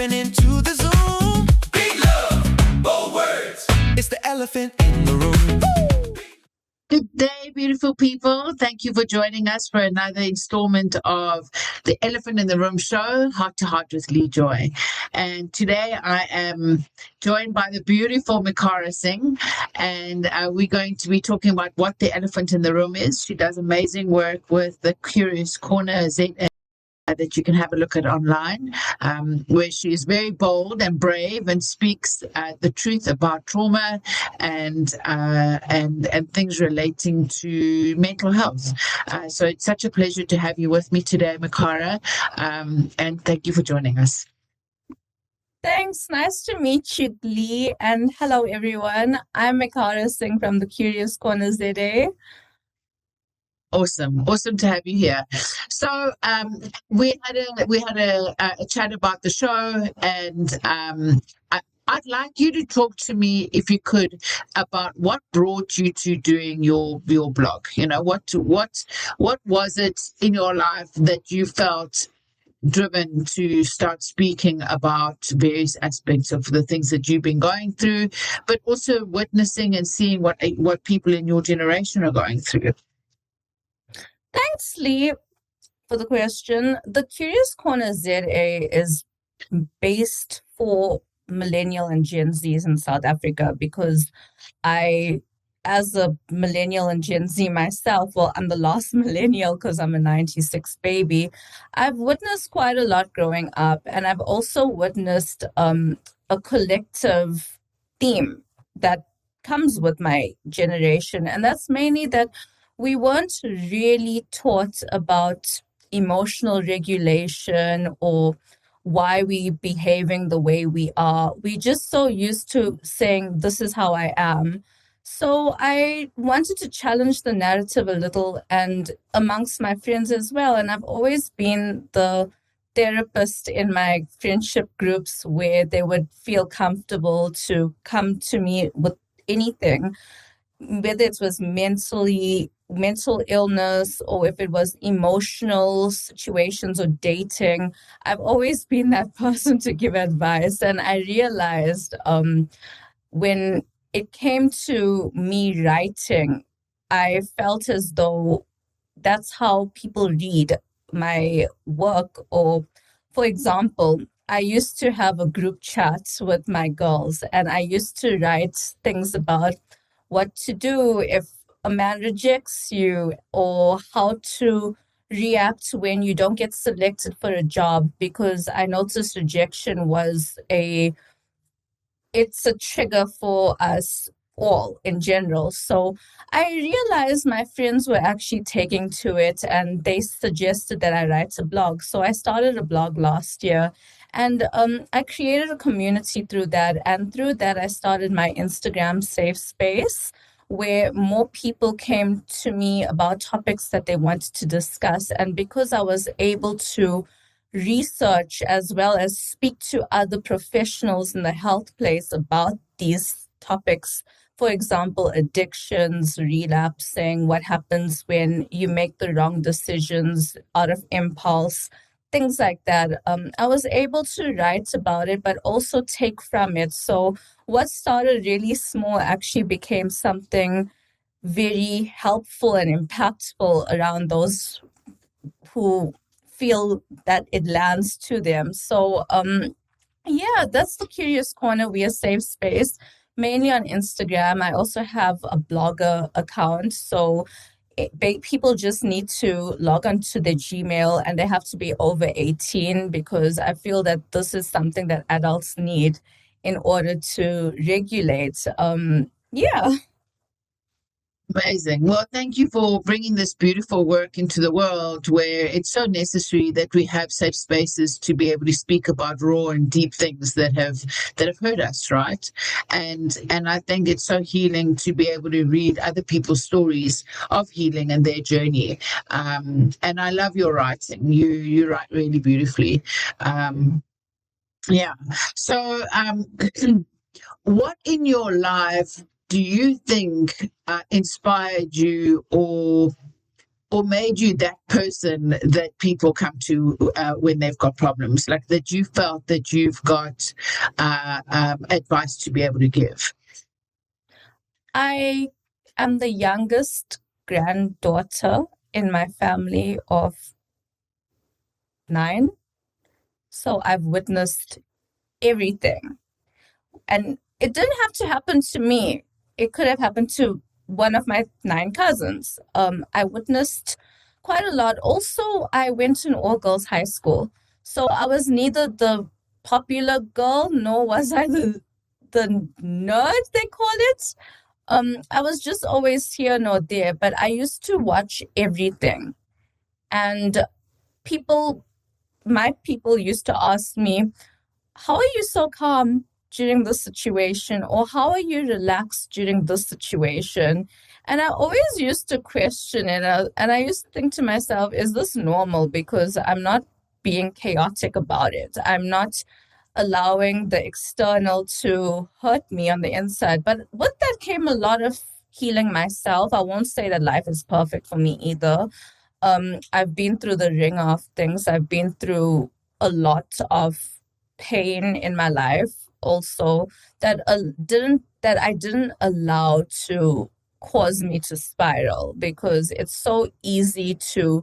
stepping into the Zoom. Big love, bold words. It's the elephant in the room. Good day, beautiful people. Thank you for joining us for another installment of the Elephant in the Room show, Heart to Heart with Lee Joy. And today I am joined by the beautiful Micara Singh, and we're going to be talking about what the elephant in the room is. She does amazing work with the Curious Corner ZA that you can have a look at online, where she is very bold and brave and speaks the truth about trauma and things relating to mental health. So it's such a pleasure to have you with me today, Micara, and thank you for joining us. Thanks. Nice to meet you, Lee. And hello, everyone. I'm Micara Singh from the Curious Corner ZA. Awesome to have you here. So we had a chat about the show, and I'd like you to talk to me, if you could, about what brought you to doing your blog. You know, what was it in your life that you felt driven to start speaking about various aspects of the things that you've been going through, but also witnessing and seeing what people in your generation are going through? Thanks, Lee, for the question. The Curious Corner ZA is based for millennial and Gen Zs in South Africa because I, as a millennial and Gen Z myself, well, I'm the last millennial because I'm a 96 baby. I've witnessed quite a lot growing up, and I've also witnessed a collective theme that comes with my generation, and that's mainly that we weren't really taught about emotional regulation or why we behaving the way we are. We just so used to saying, this is how I am. So I wanted to challenge the narrative a little and amongst my friends as well. And I've always been the therapist in my friendship groups where they would feel comfortable to come to me with anything, whether it was mental illness or if it was emotional situations or dating. I've always been that person to give advice. And I realized when it came to me writing, I felt as though that's how people read my work. Or, for example, I used to have a group chat with my girls, and I used to write things about what to do if a man rejects you, or how to react when you don't get selected for a job, because I noticed rejection was it's a trigger for us all in general. So I realized my friends were actually taking to it, and they suggested that I write a blog. So I started a blog last year, and I created a community through that. And through that, I started my Instagram safe space, where more people came to me about topics that they wanted to discuss. And because I was able to research as well as speak to other professionals in the health place about these topics, for example, addictions, relapsing, what happens when you make the wrong decisions out of impulse, things like that. I was able to write about it, but also take from it. So what started really small actually became something very helpful and impactful around those who feel that it lands to them. So yeah, that's the Curious Corner. We are safe space, mainly on Instagram. I also have a blogger account. So people just need to log on to the Gmail, and they have to be over 18, because I feel that this is something that adults need in order to regulate. Yeah. Amazing. Well, thank you for bringing this beautiful work into the world, where it's so necessary that we have safe spaces to be able to speak about raw and deep things that have hurt us, right? And I think it's so healing to be able to read other people's stories of healing and their journey. And I love your writing. You write really beautifully. Yeah. So, what in your life do you think inspired you, or or made you that person that people come to when they've got problems, like that you felt that you've got advice to be able to give? I am the youngest granddaughter in my family of 9. So I've witnessed everything. And it didn't have to happen to me. It could have happened to one of my 9 cousins. I witnessed quite a lot. Also, I went to an all-girls high school. So I was neither the popular girl, nor was I the nerd, they call it. I was just always here nor there, but I used to watch everything. And people, my people used to ask me, how are you so calm during this situation? Or how are you relaxed during this situation? And I always used to question it. And I used to think to myself, is this normal? Because I'm not being chaotic about it. I'm not allowing the external to hurt me on the inside. But with that came a lot of healing myself. I won't say that life is perfect for me either. I've been through the ringer of things. I've been through a lot of pain in my life also that I didn't allow to cause me to spiral, because it's so easy to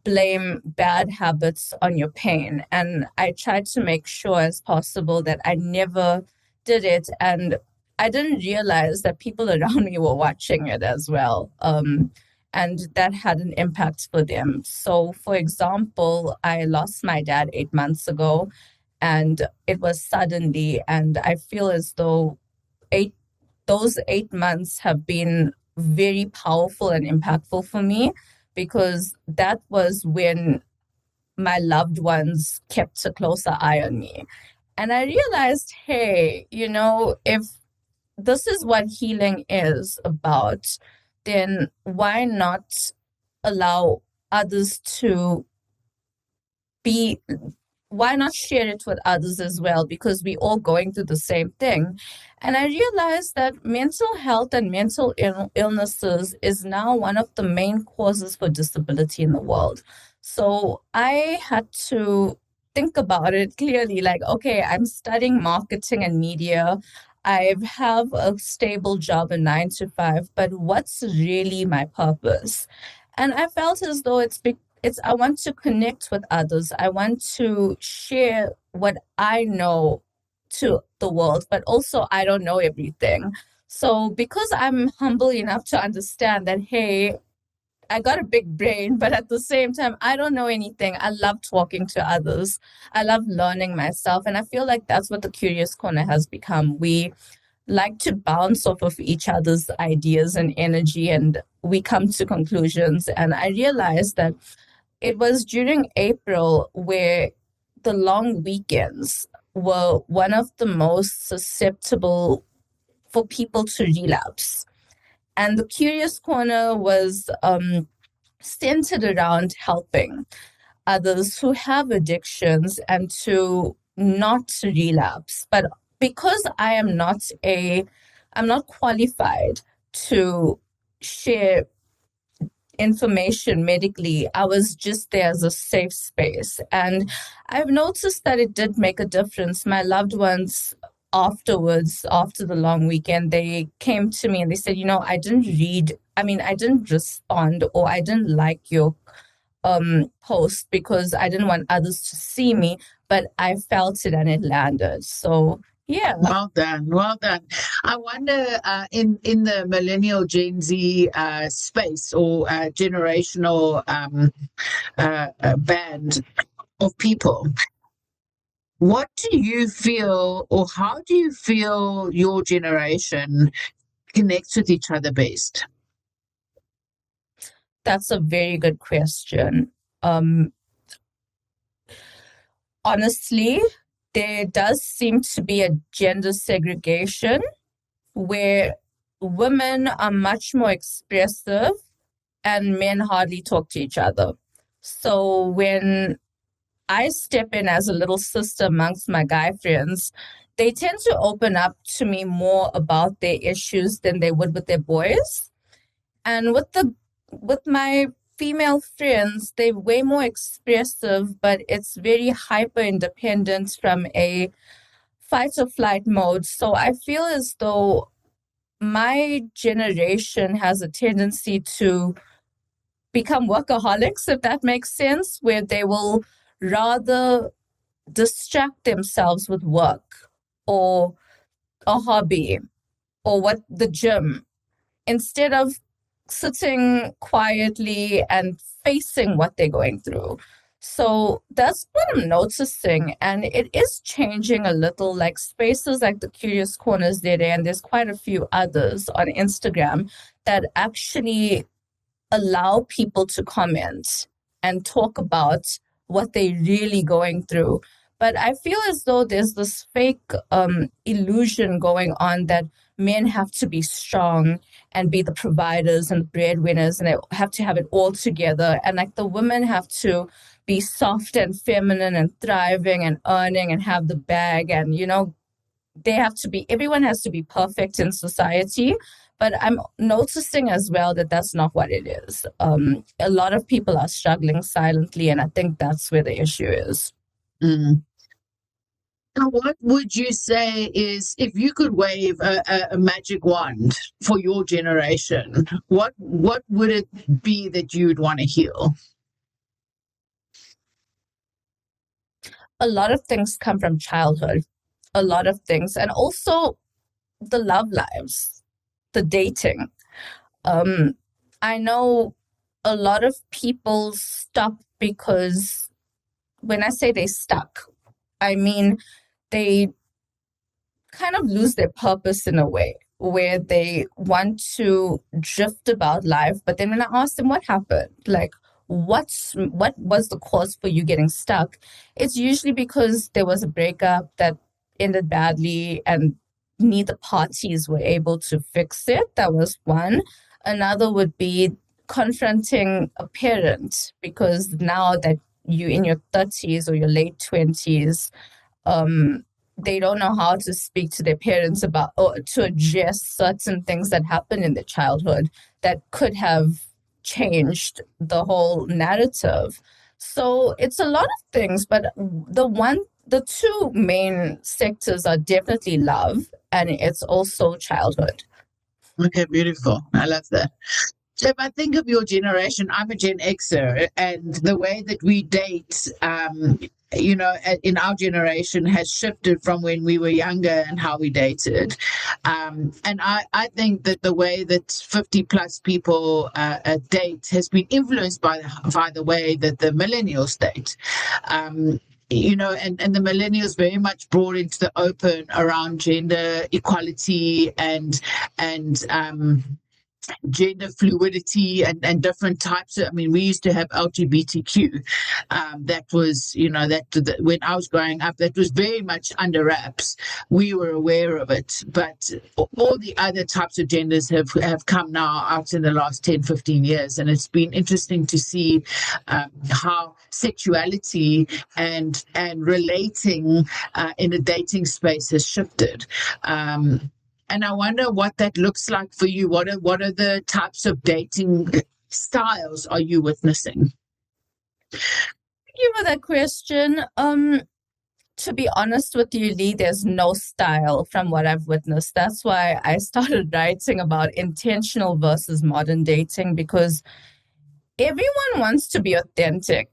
blame bad habits on your pain. And I tried to make sure as possible that I never did it. And I didn't realize that people around me were watching it as well. And that had an impact for them. So, for example, I lost my dad 8 months ago, and it was suddenly. And I feel as though those 8 months have been very powerful and impactful for me, because that was when my loved ones kept a closer eye on me. And I realized, hey, if this is what healing is about, then why not allow others to be, why not share it with others as well? Because we're all going through the same thing. And I realized that mental health and mental illnesses is now one of the main causes for disability in the world. So I had to think about it clearly, like, okay, I'm studying marketing and media. I have a stable job, a 9 to 5, but what's really my purpose? And I felt as though I want to connect with others. I want to share what I know to the world, but also I don't know everything. So because I'm humble enough to understand that, hey, I got a big brain, but at the same time, I don't know anything. I love talking to others. I love learning myself. And I feel like that's what the Curious Corner has become. We like to bounce off of each other's ideas and energy, and we come to conclusions. And I realized that it was during April where the long weekends were one of the most susceptible for people to relapse. And the Curious Corner was centered around helping others who have addictions and to not relapse. But because I'm not qualified to share information medically, I was just there as a safe space. And I've noticed that it did make a difference. My loved ones afterwards, after the long weekend, they came to me and they said, I didn't respond, or I didn't like your post because I didn't want others to see me, but I felt it and it landed. So yeah. Well done, well done. I wonder, in the millennial Gen Z space, or generational band of people, what do you feel, or how do you feel your generation connects with each other best? That's a very good question. Honestly, there does seem to be a gender segregation where women are much more expressive and men hardly talk to each other. So when I step in as a little sister amongst my guy friends, they tend to open up to me more about their issues than they would with their boys. And with my female friends, they're way more expressive, but it's very hyper independent from a fight or flight mode. So I feel as though my generation has a tendency to become workaholics, if that makes sense, where they will rather distract themselves with work or a hobby or what the gym instead of sitting quietly and facing what they're going through. So that's what I'm noticing. And it is changing a little, like spaces like the Curious Corners there, and there's quite a few others on Instagram that actually allow people to comment and talk about what they're really going through. But I feel as though there's this fake illusion going on that men have to be strong and be the providers and the breadwinners, and they have to have it all together. And like the women have to be soft and feminine and thriving and earning and have the bag. And, you know, they have to be, everyone has to be perfect in society. But I'm noticing as well that that's not what it is. A lot of people are struggling silently, and I think that's where the issue is. Mm. Now, what would you say is, if you could wave a magic wand for your generation, what would it be that you'd want to heal? A lot of things come from childhood, a lot of things, and also the love lives, the dating. I know a lot of people stop because when I say they stuck, I mean they kind of lose their purpose in a way where they want to drift about life. But then when I ask them what happened, like what was the cause for you getting stuck, it's usually because there was a breakup that ended badly and neither parties were able to fix it. That was one. Another would be confronting a parent, because now that you're in your 30s or your late 20s, they don't know how to speak to their parents about or to address certain things that happened in their childhood that could have changed the whole narrative. So it's a lot of things, but the two main sectors are definitely love, and it's also childhood. Okay, beautiful. I love that. So if I think of your generation, I'm a Gen Xer, and the way that we date, in our generation has shifted from when we were younger and how we dated. And I think that the way that 50 plus people date has been influenced by the way that the millennials date. And the millennials very much brought into the open around gender equality and gender fluidity and different types of, I mean, we used to have LGBTQ. That was, when I was growing up, that was very much under wraps. We were aware of it, but all the other types of genders have come now out in the last 10, 15 years. And it's been interesting to see how sexuality and relating in a dating space has shifted. And I wonder what that looks like for you. What are the types of dating styles are you witnessing? Thank you for that question. To be honest with you, Lee, there's no style from what I've witnessed. That's why I started writing about intentional versus modern dating, because everyone wants to be authentic.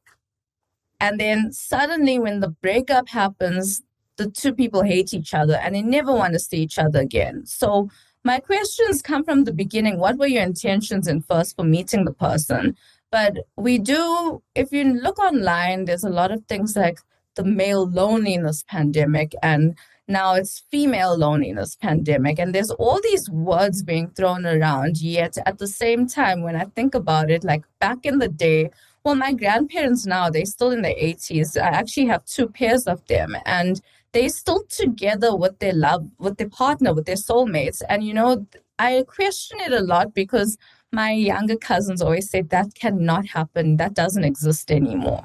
And then suddenly when the breakup happens, the two people hate each other and they never want to see each other again. So my questions come from the beginning. What were your intentions in first for meeting the person? But we do, if you look online, there's a lot of things like the male loneliness pandemic, and now it's female loneliness pandemic. And there's all these words being thrown around. Yet at the same time, when I think about it, like back in the day, well, my grandparents now, they're still in their 80s. I actually have two pairs of them, and they're still together with their love, with their partner, with their soulmates. And, I question it a lot because my younger cousins always say that cannot happen. That doesn't exist anymore.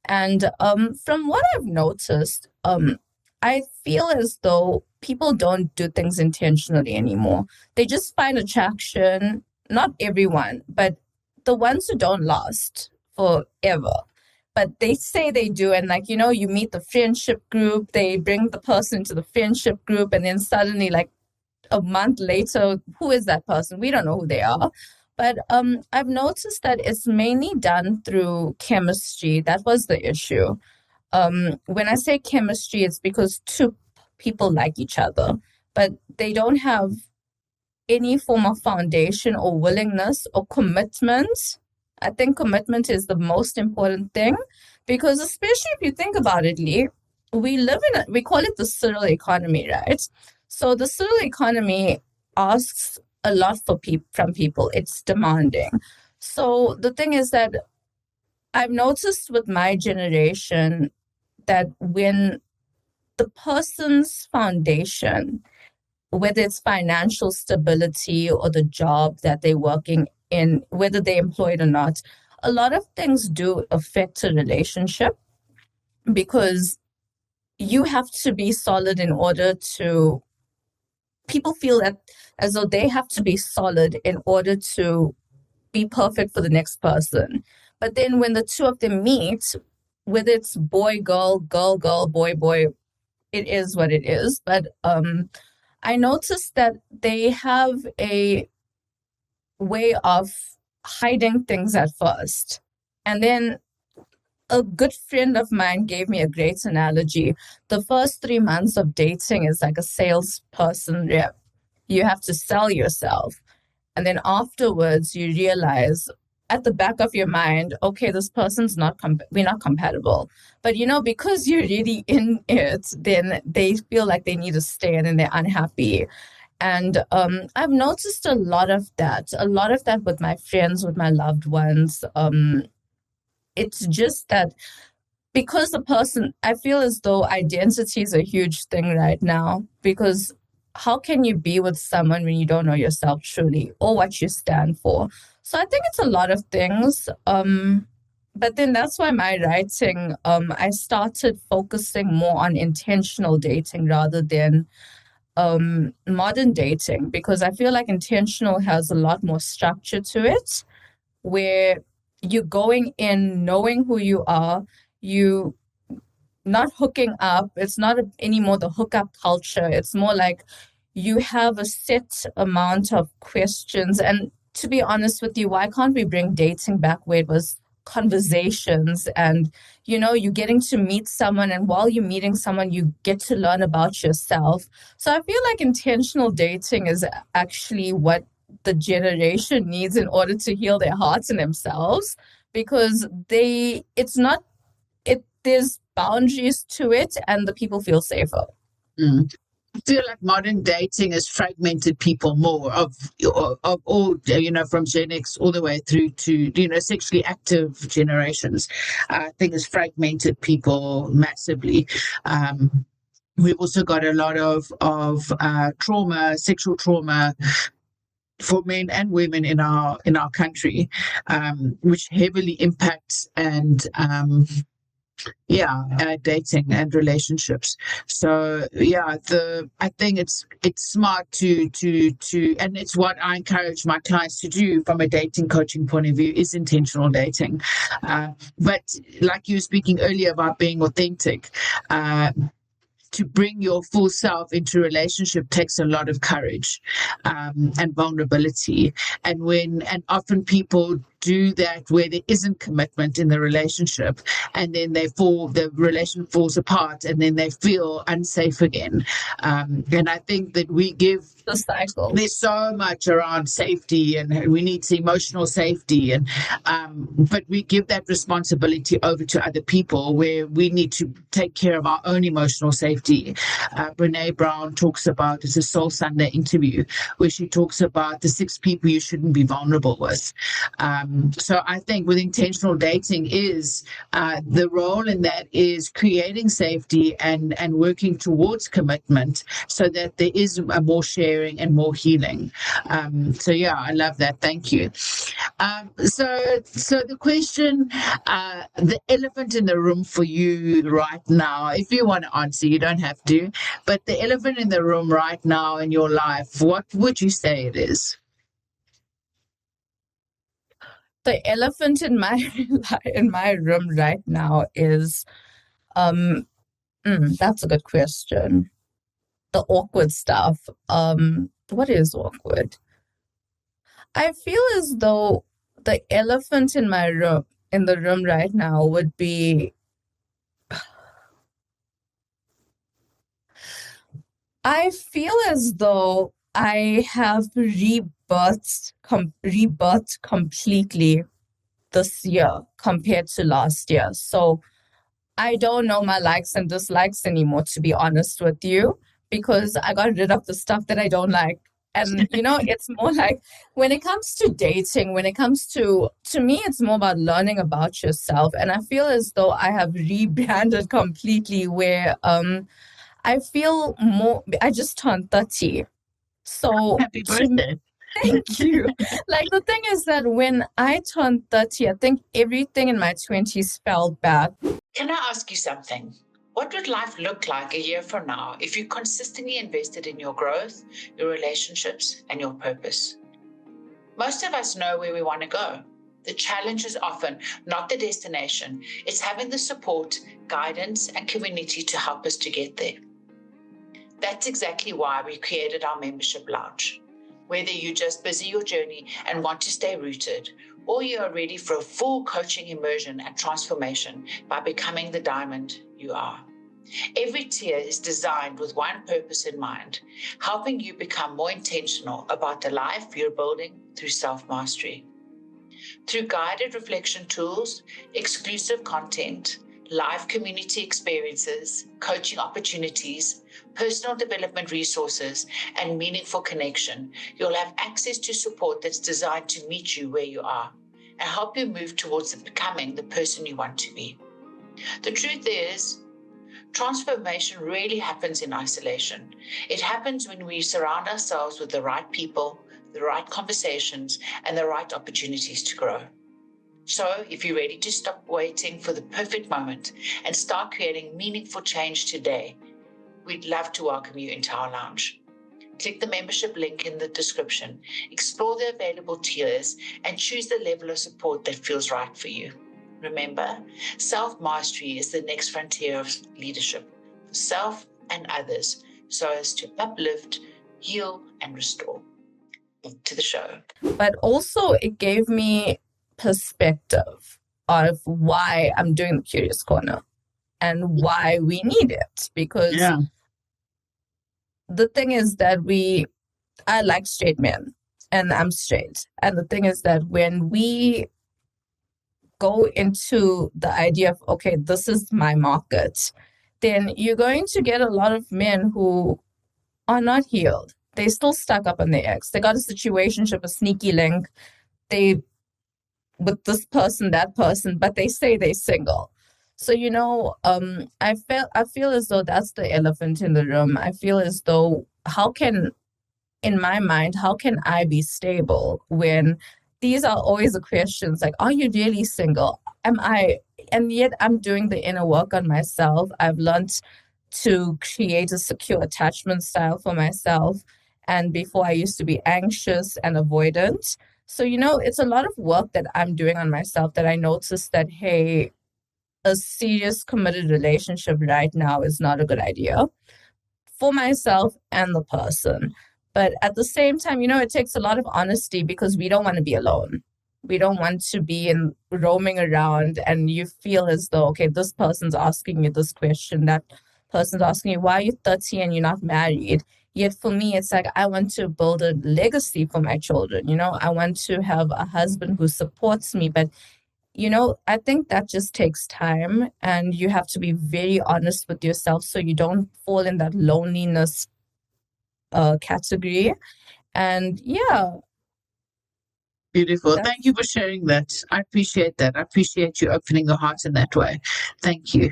And from what I've noticed, I feel as though people don't do things intentionally anymore. They just find attraction, not everyone, but the ones who don't last forever. But they say they do. And like, you meet the friendship group, they bring the person to the friendship group, and then suddenly, like a month later, who is that person? We don't know who they are. But I've noticed that it's mainly done through chemistry. That was the issue. When I say chemistry, it's because two people like each other, but they don't have any form of foundation or willingness or commitment. I think commitment is the most important thing, because especially if you think about it, Lee, we call it the Cyril economy, right? So the Cyril economy asks a lot from people. It's demanding. So the thing is that I've noticed with my generation that when the person's foundation, whether it's financial stability or the job that they're working in, whether they're employed or not, a lot of things do affect a relationship, because you have to be solid in order to, people feel that as though they have to be solid in order to be perfect for the next person. But then when the two of them meet, whether it's boy, girl, girl, girl, boy, boy, it is what it is. But I noticed that they have a way of hiding things at first. And then a good friend of mine gave me a great analogy. The first 3 months of dating is like a salesperson rep. You have to sell yourself. And then afterwards, you realize at the back of your mind, okay, this person's we're not compatible. But, because you're really in it, then they feel like they need to stay, and then they're unhappy. And I've noticed a lot of that with my friends, with my loved ones. It's just that because I feel as though identity is a huge thing right now, because how can you be with someone when you don't know yourself truly or what you stand for? So I think it's a lot of things. But then that's why my writing, I started focusing more on intentional dating rather than modern dating, because I feel like intentional has a lot more structure to it, where you're going in knowing who you are, you not hooking up. It's not anymore the hookup culture. It's more like you have a set amount of questions. And to be honest with you, why can't we bring dating back where it was conversations, and you're getting to meet someone, and while you're meeting someone you get to learn about yourself. So I feel like intentional dating is actually what the generation needs in order to heal their hearts and themselves, because there's boundaries to it, and the people feel safer. I feel like modern dating has fragmented people more of all, from Gen X all the way through to, sexually active generations. I think it's fragmented people massively. We've also got a lot of trauma, sexual trauma, for men and women in our country, which heavily impacts and dating and relationships. So I think it's smart to and it's what I encourage my clients to do from a dating coaching point of view, is intentional dating. But like you were speaking earlier about being authentic, to bring your full self into a relationship takes a lot of courage and vulnerability. And often people do that where there isn't commitment in the relationship, and then the relation falls apart, and then they feel unsafe again. And I think that we give The cycle. There's so much around safety, and we need emotional safety, and but we give that responsibility over to other people, where we need to take care of our own emotional safety. Brene Brown talks about, it's a Soul Sunday interview where she talks about the 6 people you shouldn't be vulnerable with. So I think with intentional dating is the role in that is creating safety and working towards commitment, so that there is a more sharing and more healing. I love that. Thank you. So the question, the elephant in the room for you right now, if you want to answer, you don't have to, but the elephant in the room right now in your life, what would you say it is? The elephant in my in my room right now is that's a good question. The awkward stuff. What is awkward? I feel as though the elephant in my room in the room right now would be I feel as though I have rebirthed completely this year compared to last year. So I don't know my likes and dislikes anymore, to be honest with you, because I got rid of the stuff that I don't like. And it's more like when it comes to dating, when it comes to me, it's more about learning about yourself. And I feel as though I have rebranded completely where I feel more I just turned 30. So Happy birthday. thank you. Like the thing is that when I turned 30, I think everything in my 20s fell back. Can I ask you something? What would life look like a year from now if you consistently invested in your growth, your relationships, and your purpose? Most of us know where we want to go. The challenge is often not the destination, it's having the support, guidance, and community to help us to get there. That's exactly why we created our membership lounge. Whether you're just busy your journey and want to stay rooted, or you are ready for a full coaching immersion and transformation by becoming the diamond you are. Every tier is designed with one purpose in mind, helping you become more intentional about the life you're building through self-mastery. Through guided reflection tools, exclusive content, live community experiences, coaching opportunities, personal development resources, and meaningful connection, you'll have access to support that's designed to meet you where you are and help you move towards becoming the person you want to be. The truth is, transformation rarely happens in isolation. It happens when we surround ourselves with the right people, the right conversations, and the right opportunities to grow. So, if you're ready to stop waiting for the perfect moment and start creating meaningful change today, we'd love to welcome you into our lounge. Click the membership link in the description, explore the available tiers, and choose the level of support that feels right for you. Remember, self-mastery is the next frontier of leadership for self and others, so as to uplift, heal, and restore. Back to the show. But also it gave me perspective of why I'm doing the Curious Corner and why we need it. Because the thing is that I like straight men and I'm straight. And the thing is that when we go into the idea of, okay, this is my market, then you're going to get a lot of men who are not healed. They still stuck up on their ex. They got a situationship, a sneaky link. They with this person, that person, but they say they're single. So I feel as though that's the elephant in the room. I feel as though in my mind, how can I be stable when these are always the questions like, are you really single? Am I? And yet I'm doing the inner work on myself. I've learned to create a secure attachment style for myself. And before I used to be anxious and avoidant. So, it's a lot of work that I'm doing on myself that I noticed that, hey, a serious committed relationship right now is not a good idea for myself and the person. But at the same time, it takes a lot of honesty because we don't want to be alone. We don't want to be roaming around and you feel as though, okay, this person's asking you this question, that person's asking you, why are you 30 and you're not married? Yet for me, it's like I want to build a legacy for my children. I want to have a husband who supports me. But, I think that just takes time and you have to be very honest with yourself so you don't fall in that loneliness category. And yeah. Beautiful. Thank you for sharing that. I appreciate that. I appreciate you opening your heart in that way. Thank you.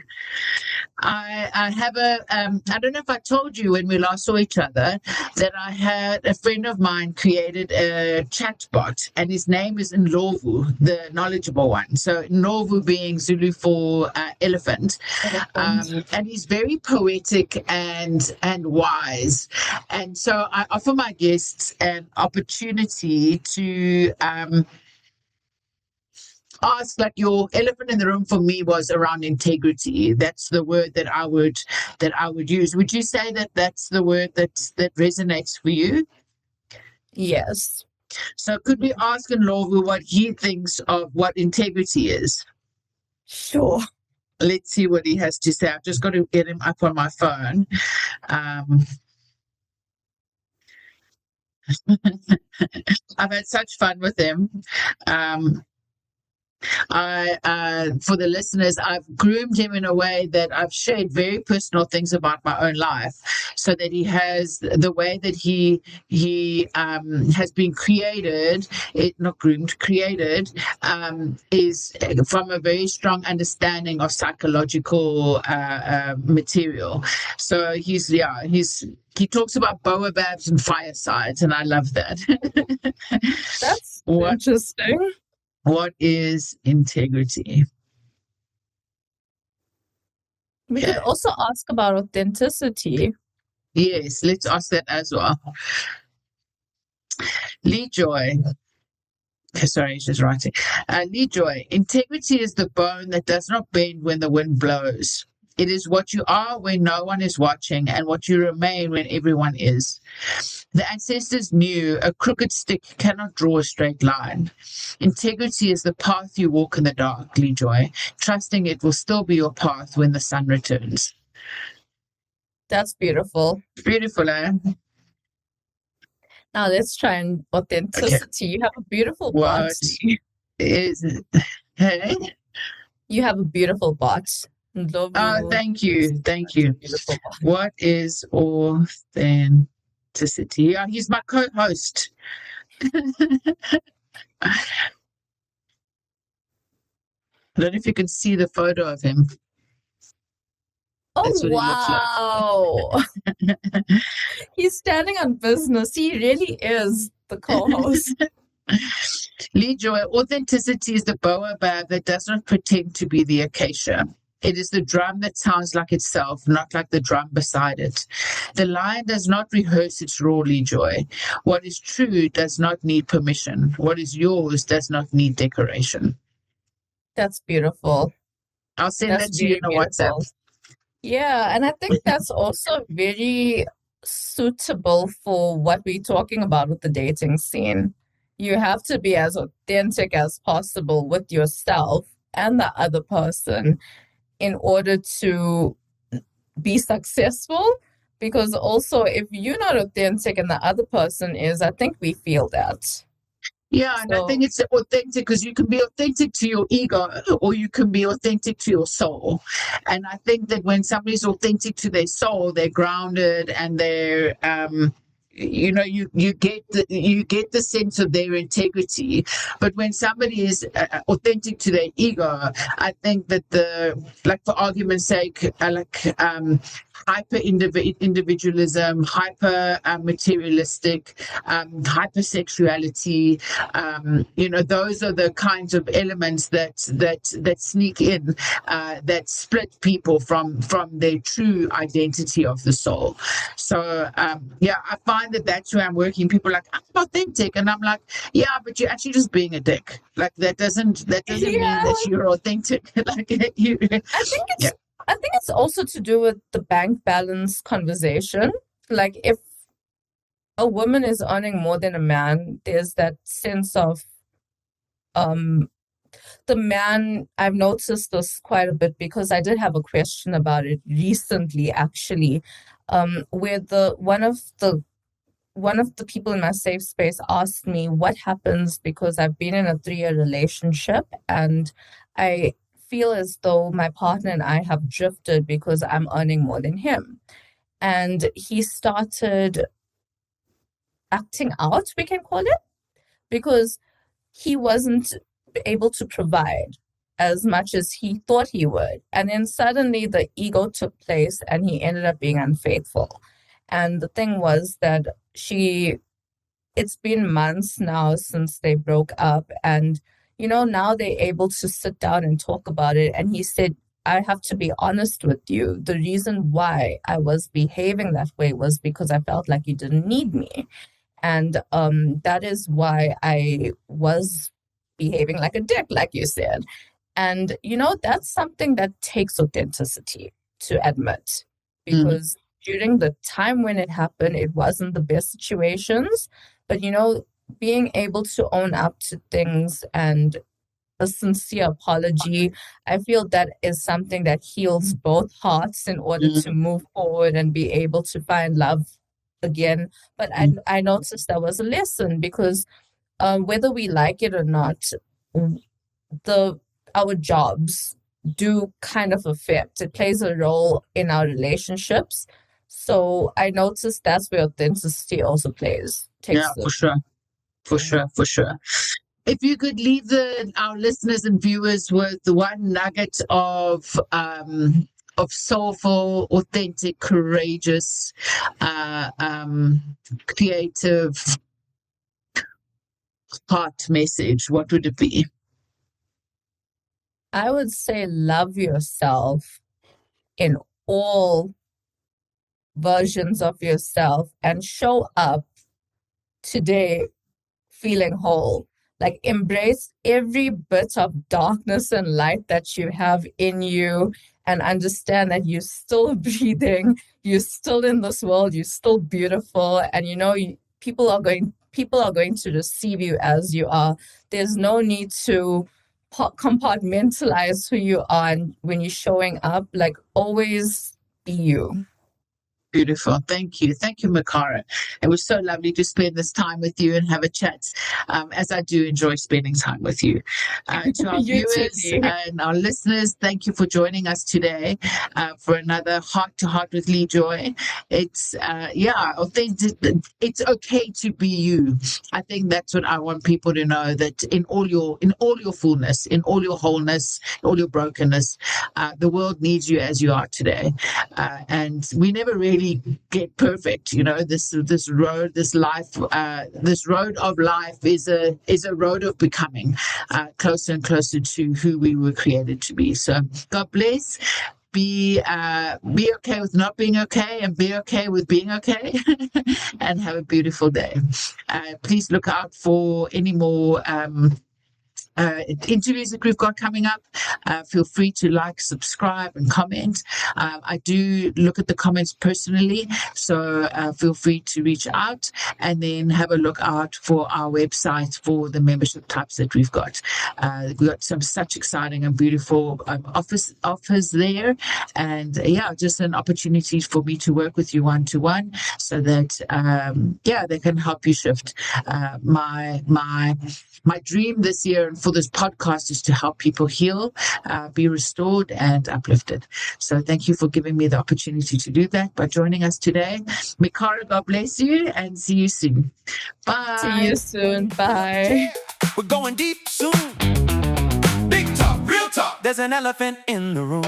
I have I don't know if I told you when we last saw each other that I had a friend of mine created a chat bot and his name is Indlovu, the knowledgeable one. So Indlovu being Zulu for elephant. And he's very poetic and wise. And so I offer my guests an opportunity to ask, like, your elephant in the room for me was around integrity. That's the word that I would use. Would you say that that's the word that resonates for you? Yes. So could we ask Indlovu what he thinks of what integrity is? Sure. Let's see what he has to say. I've just got to get him up on my phone. I've had such fun with him. For the listeners, I've groomed him in a way that I've shared very personal things about my own life, so that he has the way that he has been created, not groomed, created, is from a very strong understanding of psychological material. So he talks about baobabs and firesides, and I love that. That's what interesting. What is integrity? We could also ask about authenticity. Yes, let's ask that as well. Lee Joy. Sorry, she's writing. Lee Joy. Integrity is the bone that does not bend when the wind blows. It is what you are when no one is watching and what you remain when everyone is. The ancestors knew a crooked stick cannot draw a straight line. Integrity is the path you walk in the dark, Lee Joy, trusting it will still be your path when the sun returns. That's beautiful. Beautiful, eh? Now let's try and authenticity. Okay. You have a beautiful bot. Is it? Hey? You have a beautiful bot. Indlovu. Oh, thank you. Thank you. What is authenticity? Yeah, he's my co-host. I don't know if you can see the photo of him. Oh, wow. Like. He's standing on business. He really is the co-host. Lee Joy, authenticity is the baobab that does not pretend to be the acacia. It is the drum that sounds like itself, not like the drum beside it. The lion does not rehearse its roar, Lee Joy. What is true does not need permission. What is yours does not need decoration. That's beautiful. I'll send that to you in a WhatsApp. Yeah, and I think that's also very suitable for what we're talking about with the dating scene. You have to be as authentic as possible with yourself and the other person in order to be successful. Because also, if you're not authentic and the other person is, I think we feel that. Yeah, and I think it's authentic because you can be authentic to your ego or you can be authentic to your soul. And I think that when somebody's authentic to their soul, they're grounded and they're you get the sense of their integrity. But when somebody is authentic to their ego, I think that for argument's sake, hyper individualism, hyper materialistic, hypersexuality, those are the kinds of elements that sneak in, that split people from their true identity of the soul. So I find that's where I'm working. People are like, I'm authentic, and I'm like, yeah, but you're actually just being a dick. Like that doesn't mean that you're authentic. I think it's also to do with the bank balance conversation. Like if a woman is earning more than a man, there's that sense of the man. I've noticed this quite a bit because I did have a question about it recently, actually, where one of the people in my safe space asked me what happens because I've been in a 3-year relationship and I feel as though my partner and I have drifted because I'm earning more than him. And he started acting out, we can call it, because he wasn't able to provide as much as he thought he would. And then suddenly the ego took place and he ended up being unfaithful. And the thing was that it's been months now since they broke up. And, now they're able to sit down and talk about it. And he said, I have to be honest with you. The reason why I was behaving that way was because I felt like you didn't need me. And that is why I was behaving like a dick, like you said. And, that's something that takes authenticity to admit, because during the time when it happened, it wasn't the best situations. But, being able to own up to things and a sincere apology, I feel that is something that heals both hearts in order to move forward and be able to find love again. But I noticed that was a lesson, because whether we like it or not, our jobs do kind of affect. It plays a role in our relationships. So I noticed that's where authenticity also plays. Yeah, for sure. For sure. If you could leave our listeners and viewers with the one nugget of soulful, authentic, courageous, creative heart message, what would it be? I would say love yourself in all versions of yourself and show up today feeling whole. Like, embrace every bit of darkness and light that you have in you, and understand that you're still breathing, you're still in this world, you're still beautiful, and people are going to receive you as you are. There's no need to compartmentalize who you are, and when you're showing up, like, always be you. Beautiful. Thank you, Micara. It was so lovely to spend this time with you and have a chat, as I do enjoy spending time with you. To our viewers and our listeners, thank you for joining us today for another Heart to Heart with Lee Joy. It's authentic. It's okay to be you. I think that's what I want people to know, that in all your fullness, in all your wholeness, all your brokenness, the world needs you as you are today. And we never really get perfect. This road, this life, this road of life is a road of becoming closer and closer to who we were created to be. So God bless. Be okay with not being okay, and be okay with being okay. And have a beautiful day. Please look out for any more interviews that we've got coming up. Feel free to like, subscribe, and comment. I do look at the comments personally, so feel free to reach out, and then have a look out for our website for the membership types that we've got. We've got some such exciting and beautiful offers there, and just an opportunity for me to work with you one-to-one, so that they can help you shift. My dream this year and for this podcast is to help people heal, be restored, and uplifted. So thank you for giving me the opportunity to do that by joining us today. Micara, God bless you, and see you soon. Bye. See you soon. Bye. We're going deep soon. Big talk, real talk. There's an elephant in the room.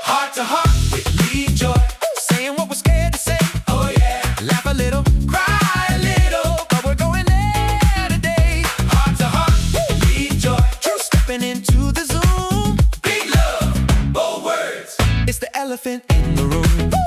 Heart to heart with Lee Joy. Saying what we're scared to say. Oh yeah. Laugh a little, cry a little, but we're going there today. Heart to heart with Lee Joy. True stepping into the Zoom. Big love, bold words. It's the elephant in the room.